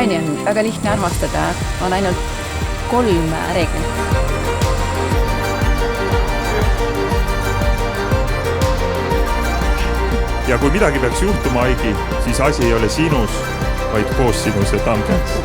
Taani on väga lihtne armastada, on ainult 3 reeglit. Ja kui midagi peaks juhtuma, Aigi, siis asi ei ole sinus, vaid koos sinus ja tanges.